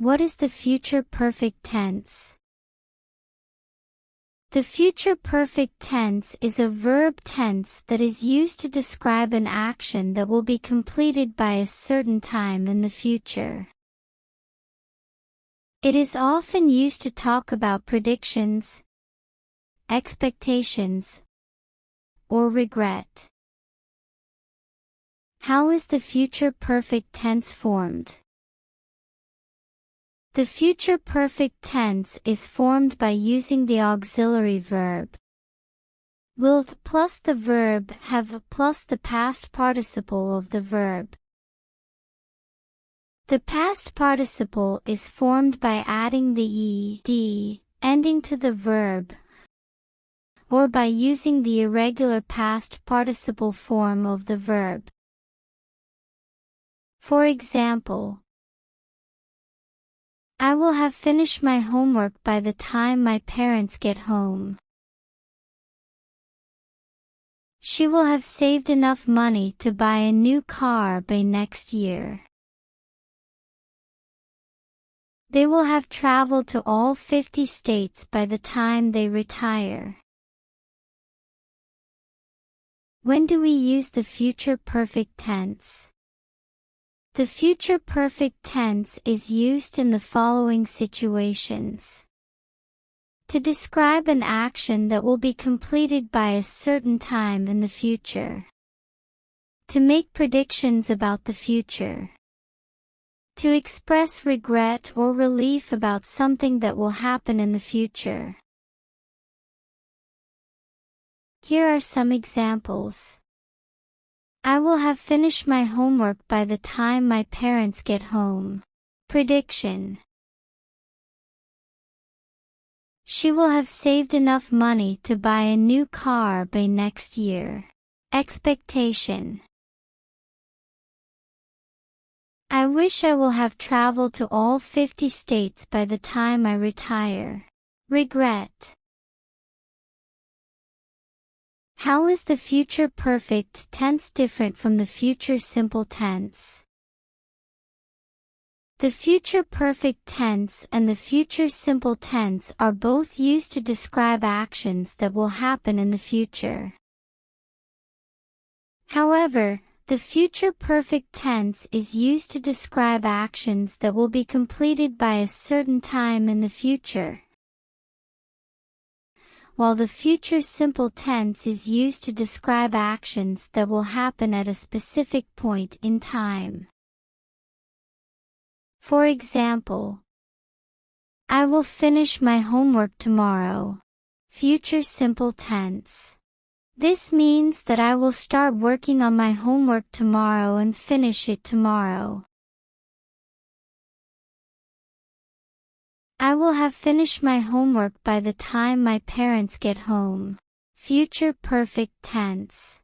What is the future perfect tense? The future perfect tense is a verb tense that is used to describe an action that will be completed by a certain time in the future. It is often used to talk about predictions, expectations, or regret. How is the future perfect tense formed? The future perfect tense is formed by using the auxiliary verb will plus the verb have plus the past participle of the verb. The past participle is formed by adding the ed ending to the verb, or by using the irregular past participle form of the verb. For example, I will have finished my homework by the time my parents get home. She will have saved enough money to buy a new car by next year. They will have traveled to all 50 states by the time they retire. When do we use the future perfect tense? The future perfect tense is used in the following situations: to describe an action that will be completed by a certain time in the future, to make predictions about the future, to express regret or relief about something that will happen in the future. Here are some examples. I will have finished my homework by the time my parents get home. Prediction. She will have saved enough money to buy a new car by next year. Expectation. I wish I will have traveled to all 50 states by the time I retire. Regret. How is the future perfect tense different from the future simple tense? The future perfect tense and the future simple tense are both used to describe actions that will happen in the future. However, the future perfect tense is used to describe actions that will be completed by a certain time in the future, while the future simple tense is used to describe actions that will happen at a specific point in time. For example, I will finish my homework tomorrow. Future simple tense. This means that I will start working on my homework tomorrow and finish it tomorrow. I will have finished my homework by the time my parents get home. Future perfect tense.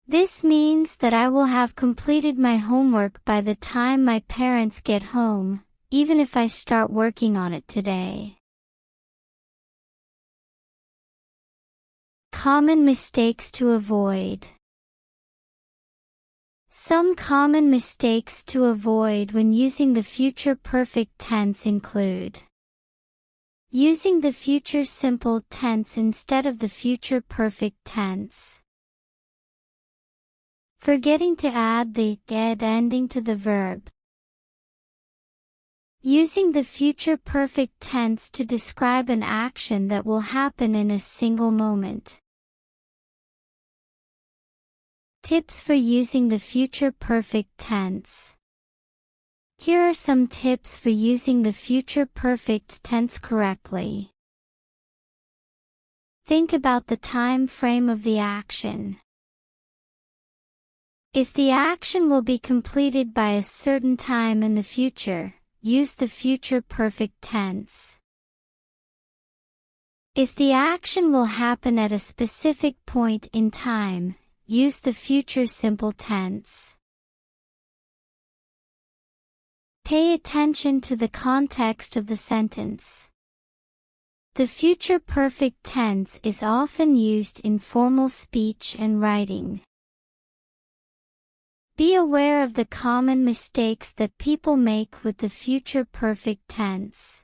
This means that I will have completed my homework by the time my parents get home, even if I start working on it today. Common mistakes to avoid. Some common mistakes to avoid when using the future perfect tense include using the future simple tense instead of the future perfect tense, forgetting to add the ed ending to the verb, using the future perfect tense to describe an action that will happen in a single moment. Tips for using the future perfect tense. Here are some tips for using the future perfect tense correctly. Think about the time frame of the action. If the action will be completed by a certain time in the future, use the future perfect tense. If the action will happen at a specific point in time, use the future simple tense. Pay attention to the context of the sentence. The future perfect tense is often used in formal speech and writing. Be aware of the common mistakes that people make with the future perfect tense.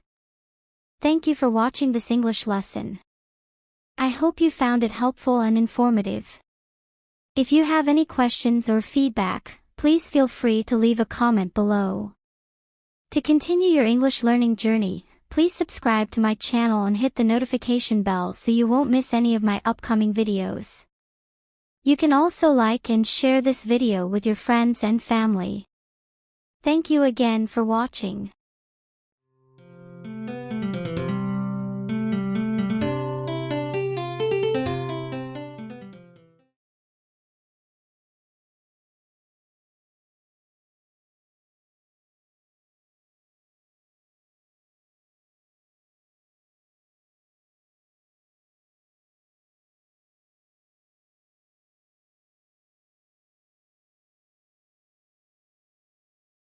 Thank you for watching this English lesson. I hope you found it helpful and informative. If you have any questions or feedback, please feel free to leave a comment below. To continue your English learning journey, please subscribe to my channel and hit the notification bell so you won't miss any of my upcoming videos. You can also like and share this video with your friends and family. Thank you again for watching.